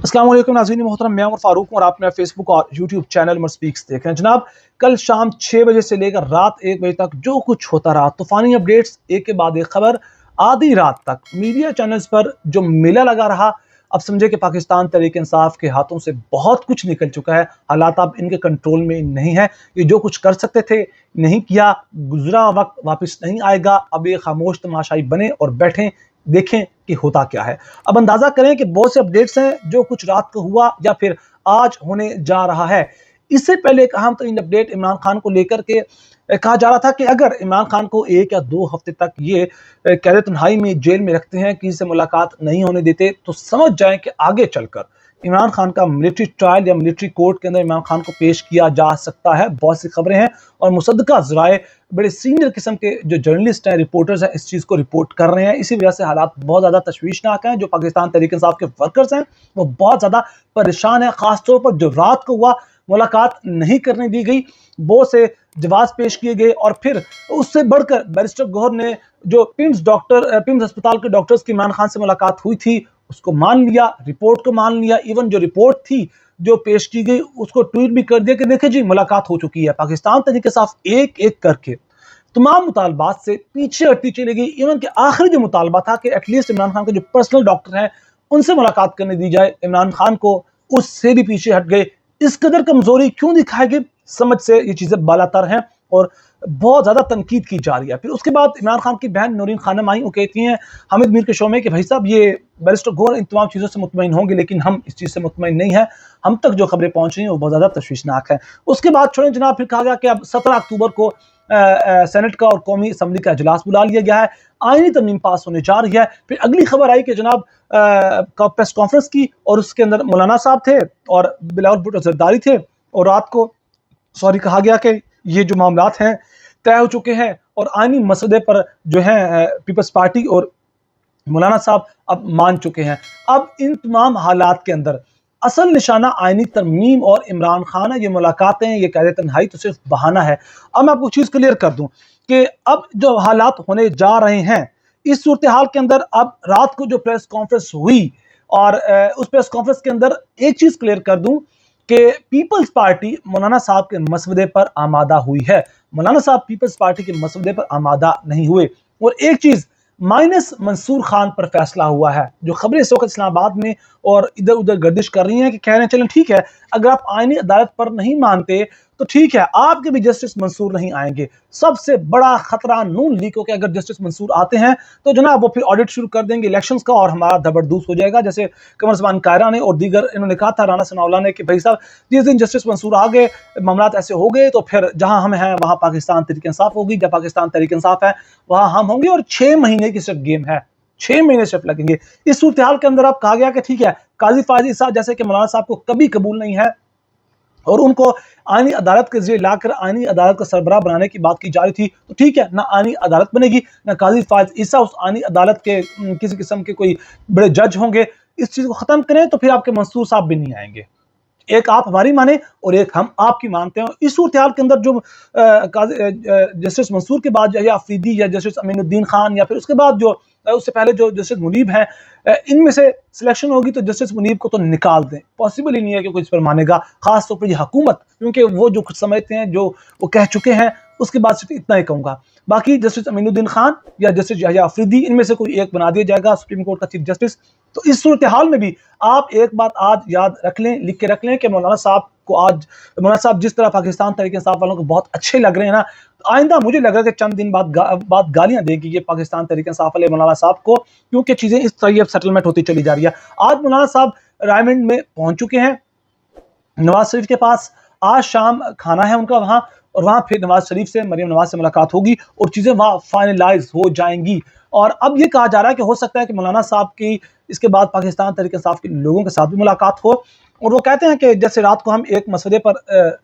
अस्सलाम वालेकुम नाज़रीन मोहतरम, मैं उमर फारूक हूं और आप मेरा फेसबुक और यूट्यूब चैनल उमर स्पीक्स देख रहे हैं। जनाब, कल शाम 6 बजे से लेकर रात 1 बजे तक जो कुछ होता रहा, तूफानी अपडेट्स एक के बाद एक खबर, आधी रात तक मीडिया चैनल्स पर जो मेला लगा रहा। अब समझे कि पाकिस्तान तहरीक इंसाफ के हाथों से बहुत कुछ निकल चुका है, हालात अब इनके कंट्रोल में नहीं है। ये जो कुछ कर सकते थे नहीं किया, गुजरा वक्त वापस नहीं आएगा। अब ये खामोश तमाशाई बने और बैठें, देखें कि होता क्या है। अब अंदाजा करें कि बहुत से अपडेट्स हैं जो कुछ रात को हुआ या फिर आज होने जा रहा है। इससे पहले एक अहम तरीन अपडेट इमरान खान को लेकर के कहा जा रहा था कि अगर इमरान खान को 1 या 2 हफ्ते तक ये कैद तन्हाई में जेल में रखते हैं, किसी से मुलाकात नहीं होने देते, तो समझ जाएं कि आगे चलकर इमरान खान का मिलिट्री ट्रायल या मिलिट्री कोर्ट के अंदर इमरान खान को पेश किया जा सकता है। बहुत सी खबरें हैं और मुसद्दका ज़राए बड़े सीनियर किस्म के जो जर्नलिस्ट हैं, रिपोर्टर्स हैं, इस चीज़ को रिपोर्ट कर रहे हैं। इसी वजह से हालात बहुत ज़्यादा तशवीशनाक हैं। जो पाकिस्तान तहरीक इंसाफ के वर्कर्स हैं वो बहुत ज़्यादा परेशान हैं। ख़ासतौर पर जो रात को हुआ, मुलाकात नहीं करने दी गई, बहुत से जवाब पेश किए गए और फिर उससे बढ़कर बैरिस्टर गौहर ने जो पिम्स अस्पताल के डॉक्टर्स की इमरान खान से मुलाकात हुई थी उसको मान लिया, रिपोर्ट को मान लिया। इवन जो रिपोर्ट थी जो पेश की गई उसको ट्वीट भी कर दिया कि देखिए जी, मुलाकात हो चुकी है। पाकिस्तान तहरीक इंसाफ एक एक करके तमाम मुतालबात से पीछे हटती चली गई। इवन के आखिरी जो मुतालबा था कि एटलीस्ट इमरान खान के जो पर्सनल डॉक्टर हैं उनसे मुलाकात करने दी जाए, इमरान खान को उससे भी पीछे हट गए। इस कदर कमजोरी क्यों दिखाएगी, समझ से ये चीजें बालातर हैं और बहुत ज्यादा तनकीद की जा रही है। फिर उसके बाद इमरान खान की बहन नूरीन खानम आई, वो कहती हैं हामिद मीर के शो में कि भाई साहब, ये बैरिस्टर गौहर इन तमाम चीज़ों से मुतमईन होंगे लेकिन हम इस चीज़ से मुतमईन नहीं है। हम तक जो खबरें पहुंच रही हैं वो बहुत ज़्यादा तशवीशनाक है। उसके बाद छोड़ें जनाब, फिर कहा गया कि अब 17 अक्टूबर को सेनेट का और कौमी असम्बली का इजलास बुला लिया गया है, आईनी तरमीम पास होने जा रही है। फिर अगली खबर आई कि जनाब प्रेस कॉन्फ्रेंस की और उसके अंदर मौलाना साहब थे और बिलावल भुट्टो जरदारी थे और रात को कहा गया कि ये जो मामलात हैं तय हो चुके हैं और आईनी मसले पर जो है पीपल्स पार्टी और मौलाना साहब अब मान चुके हैं। अब इन तमाम हालात के अंदर असल निशाना आईनी तरमीम और इमरान खान है। ये मुलाकातें, ये कैद तन्हाई तो सिर्फ बहाना है। अब मैं आपको चीज़ क्लियर कर दूं कि अब जो हालात होने जा रहे हैं, इस सूरत हाल के अंदर अब रात को जो प्रेस कॉन्फ्रेंस हुई और उस प्रेस कॉन्फ्रेंस के अंदर एक चीज़ क्लियर कर दूं कि पीपल्स पार्टी मौलाना साहब के मसवदे पर आमादा हुई है। मौलाना साहब पीपल्स पार्टी के मसवदे पर आमादा नहीं हुए। और एक चीज़ माइनस मंसूर खान पर फैसला हुआ है। जो खबरें इस वक्त इस्लामाबाद में और इधर उधर गर्दिश कर रही हैं कि कह रहे हैं चलें ठीक है, अगर आप आईनी अदालत पर नहीं मानते तो ठीक है, आपके भी जस्टिस मंसूर नहीं आएंगे। सबसे बड़ा खतरा नून लीग को कि अगर जस्टिस मंसूर आते हैं तो जनाब वो फिर ऑडिट शुरू कर देंगे इलेक्शंस का और हमारा दबरदूस हो जाएगा। जैसे कमर जमान कायरा ने और दीगर इन्होंने कहा था, राना सनाउल्लाह ने, कि भाई साहब जिस दिन जस्टिस मंसूर आ गए, मामलात ऐसे हो गए तो फिर जहां हम हैं वहां पाकिस्तान तहरीक इंसाफ होगी, जब पाकिस्तान तहरीक इंसाफ है वहां हम होंगे और 6 महीने की सिर्फ गेम है, 6 महीने सिर्फ लगेंगे। इस सूरत हाल के अंदर अब कहा गया कि ठीक है, काजी फायज ईसा जैसे कि मौलाना साहब को कभी कबूल नहीं है और उनको आईनी अदालत के जरिए लाकर आईनी अदालत का सरबराह बनाने की बात की जा रही थी, तो ठीक है, ना आईनी अदालत बनेगी ना काजी फायज ईसा उस आईनी अदालत के किसी किस्म के कोई बड़े जज होंगे। इस चीज को खत्म करें तो फिर आपके मंसूर साहब भी नहीं आएंगे। एक आप हमारी माने और एक हम आपकी मानते हैं। इस सूरत हाल के अंदर जो जस्टिस मंसूर के बाद या अफरीदी या जस्टिस अमीनुद्दीन खान या फिर उसके बाद जो उससे पहले जो जस्टिस मुनीब हैं, इनमें से सिलेक्शन होगी तो जस्टिस मुनीब को तो निकाल दें। पॉसिबल ही नहीं है कि कोई इस पर मानेगा, खासतौर पर यह हुकूमत, क्योंकि वो जो कुछ समझते हैं, जो वो कह चुके हैं। उसके बाद सिर्फ इतना ही कहूँगा, बाकी जस्टिस अमीनुद्दीन खान या जस्टिस यहया अफरीदी, इनमें से कोई एक बना दिया जाएगा सुप्रीम कोर्ट का चीफ जस्टिस। तो इस सूरत हाल में भी आप एक बात आज याद रख लें, लिख के रख लें कि मौलाना साहब को आज, मौलाना साहब जिस तरह पाकिस्तान तहरीक इंसाफ वालों को बहुत अच्छे लग रहे हैं ना, तो आइंदा मुझे लग रहा है कि चंद दिन बाद गालियां देगी ये पाकिस्तान तहरीक इंसाफ वाले मौलाना साहब को, क्योंकि चीजें इस तरह सेटलमेंट होती चली जा रही है। आज मौलाना साहब रायमंड में पहुंच चुके हैं, नवाज शरीफ के पास। आज शाम खाना है उनका वहां और वहां फिर नवाज शरीफ से, मरीम नवाज से मुलाकात होगी और चीजें वहां फाइनलाइज हो जाएंगी। और अब ये कहा जा रहा है कि हो सकता है कि मौलाना साहब की इसके बाद पाकिस्तान तहरीक इंसाफ के लोगों के साथ भी मुलाकात हो। और वो कहते हैं कि जैसे रात को हम एक मसले पर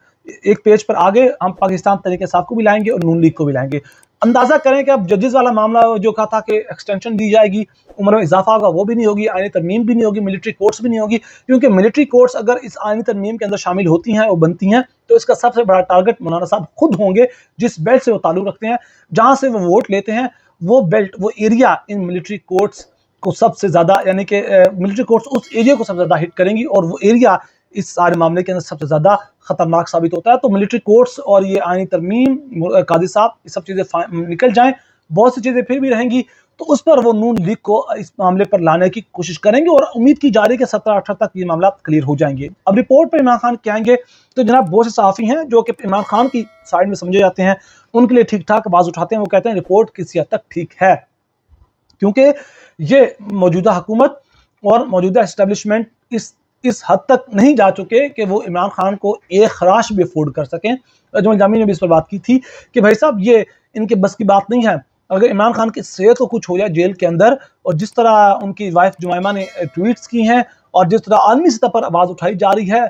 एक पेज पर आगे, हम पाकिस्तान तहरीक इंसाफ को भी लाएंगे और नून लीग को भी लाएंगे। अंदाजा करें कि अब जजेस वाला मामला जो कहा था कि एक्सटेंशन दी जाएगी, उम्र में इजाफा होगा, वो भी नहीं होगी, आईनी तरमीम भी नहीं होगी, मिलिट्री कोर्ट्स भी नहीं होगी, क्योंकि मिलिट्री कोर्ट्स अगर इस आईनी तरमीम के अंदर शामिल होती हैं और बनती हैं तो इसका सबसे बड़ा टारगेट मौलाना साहब खुद होंगे। जिस बेल्ट से वो ताल्लुक रखते हैं, जहां से वो वोट लेते हैं, वो बेल्ट, वो एरिया इन मिलिट्री कोर्ट्स को सबसे ज़्यादा, यानी कि मिलिट्री कोर्ट्स उस एरिया को सबसे ज़्यादा हिट करेंगी और वो एरिया इस सारे मामले के अंदर सबसे ज़्यादा खतरनाक साबित होता है। तो मिलिट्री कोर्ट्स और ये आईनी तरमीम, काजी साहब, ये सब चीज़ें निकल जाएं, बहुत सी चीज़ें फिर भी रहेंगी, तो उस पर वो नून लीग को इस मामले पर लाने की कोशिश करेंगे और उम्मीद की जा रही है कि 17-18 तक ये मामला क्लियर हो जाएंगे। अब रिपोर्ट पर इमरान खान के आएंगे तो जनाब बहुत से सहाफ़ी हैं जो कि इमरान खान की साइड में समझे जाते हैं, उनके लिए ठीक ठाक आवाज़ उठाते हैं। वो कहते हैं रिपोर्ट किसी हद तक ठीक है, क्योंकि ये मौजूदा हुकूमत और मौजूदा एस्टेब्लिशमेंट इस हद तक नहीं जा चुके कि वो इमरान खान को एक खराश भी अफोर्ड कर सकें। अजमल जामी ने भी इस पर बात की थी कि भाई साहब ये इनके बस की बात नहीं है। अगर इमरान खान की सेहत को कुछ हो जाए जेल के अंदर, और जिस तरह उनकी वाइफ जुमैमा ने ट्वीट्स की हैं और जिस तरह आलमी सतह पर आवाज़ उठाई जा रही है,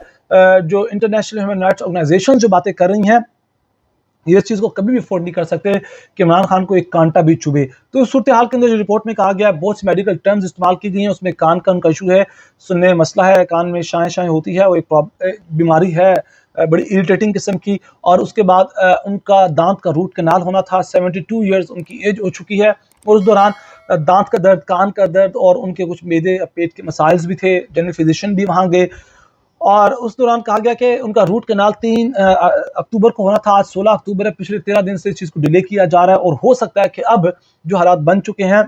जो इंटरनेशनल ह्यूमन राइट्स ऑर्गेनाइजेशन जो बातें कर रही हैं, ये इस चीज़ को कभी भी अफोर्ड नहीं कर सकते कि इमरान खान को एक कांटा भी चुभे। तो इस सूरत हाल के अंदर जो रिपोर्ट में कहा गया है, बहुत सी मेडिकल टर्म्स इस्तेमाल की गई हैं, उसमें कान का उनका इशू है, सुनने में मसला है, कान में शाएँ होती है, वो एक बीमारी है बड़ी इरिटेटिंग किस्म की, और उसके बाद उनका दांत का रूट कैनाल होना था। 72 ईयर्स उनकी एज हो चुकी है और उस दौरान दांत का दर्द, कान का दर्द और उनके कुछ मेदे पेट के मसाइल्स भी थे। जनरल फिजिशियन भी वहाँ गए और उस दौरान कहा गया कि उनका रूट कैनाल 3 अक्टूबर को होना था, आज 16 अक्टूबर है। पिछले 13 दिन से इस चीज़ को डिले किया जा रहा है और हो सकता है कि अब जो हालात बन चुके हैं,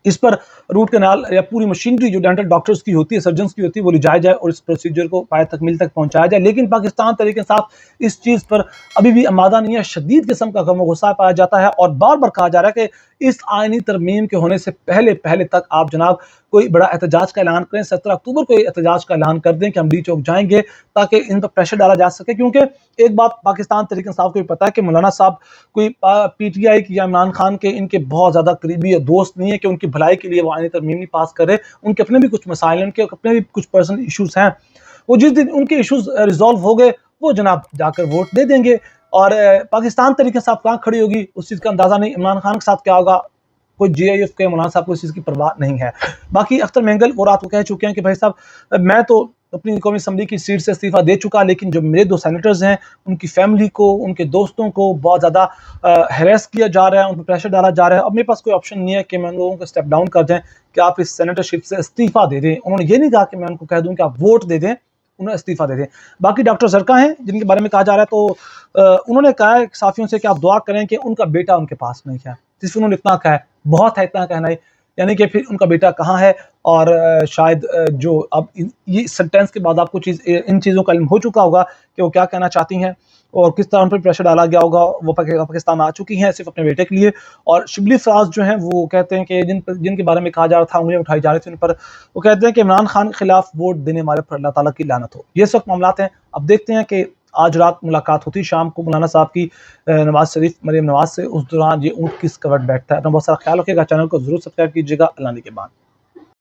इस पर रूट कैनाल या पूरी मशीनरी जो डेंटल डॉक्टर्स की होती है, सर्जन्स की होती है, वो ले जाया जाए और इस प्रोसीजर को पाए तकमील तक पहुंचाया जाए। लेकिन पाकिस्तान तरीके इंसाफ इस चीज़ पर अभी भी आमादा नहीं है। शदीद किस्म का गम गुस्सा पाया जाता है और बार बार कहा जा रहा है कि इस आईनी तरमीम के होने से पहले पहले तक आप जनाब कोई बड़ा एहतजाज का ऐलान करें, 17 अक्टूबर को एहतजाज का ऐलान कर दें कि हम डी चौक जाएंगे, ताकि इन पर प्रेशर डाला जा सके। क्योंकि एक बात पाकिस्तान तरीके इंसाफ को भी पता है कि मौलाना साहब कोई PTI या इमरान खान के इनके बहुत ज़्यादा करीबी दोस्त नहीं है कि उनकी भलाई के लिए वो आईनी तरमीम नहीं पास करे। उनके अपने भी कुछ मसाइल हैं, उनके अपने भी कुछ पर्सनल इशूज़ हैं। वो जिस दिन उनके इशूज़ रिजॉल्व हो गए, वो जनाब जाकर वोट दे देंगे और पाकिस्तान तरीके इंसाफ कहाँ खड़ी होगी उस चीज़ का अंदाज़ा नहीं। इमरान खान के साथ क्या होगा, कोई GIF के मौलाना साहब को इस चीज़ की परवाह नहीं है। बाकी अख्तर मेंगल वो रात को कह चुके हैं कि भाई साहब मैं तो अपनी कौमी असम्बली की सीट से इस्तीफ़ा दे चुका, लेकिन जो मेरे 2 सेनेटर्स हैं उनकी फैमिली को, उनके दोस्तों को बहुत ज़्यादा हैरेस किया जा रहा है, उन पर प्रेशर डाला जा रहा है। अब मेरे पास कोई ऑप्शन नहीं है कि मैं उन लोगों को स्टेप डाउन कर दें कि आप इस सेनेटरशिप से इस्तीफ़ा दे दें। उन्होंने ये नहीं कहा कि मैं उनको कह दूँ कि आप वोट दे दें, उन्हें इस्तीफ़ा दे दें। बाकी डॉक्टर ज़रका हैं जिनके बारे में कहा जा रहा है, तो उन्होंने कहा है साफ़ियों से कि आप दुआ करें कि उनका बेटा उनके पास नहीं है। सिर्फ उन्होंने इतना कहा है, बहुत है इतना कहना ही, यानी कि फिर उनका बेटा कहाँ है। और शायद जो अब ये सेंटेंस के बाद आपको इन चीज़ों का इल्म हो चुका होगा कि वो क्या कहना चाहती हैं और किस तरह उन पर प्रेशर डाला गया होगा। वो पाकिस्तान आ चुकी हैं सिर्फ अपने बेटे के लिए। और शिबली फराज जो हैं वो कहते हैं कि जिनके बारे में कहा जा रहा था, उंगलियां उठाई जा रही थी उन पर, वो कहते हैं कि इमरान खान के खिलाफ वोट देने वाले पर अल्लाह ताला की लानत हो। ये सब मामलात हैं। अब देखते हैं कि आज रात मुलाकात होती शाम को मौलाना साहब की नवाज शरीफ मरीम नवाज से, उस दौरान ये ऊँट किस कवट बैठता है। अपना बहुत सारा ख्याल रखिएगा, चैनल को जरूर सब्सक्राइब कीजिएगा। अल्लाह के बाद।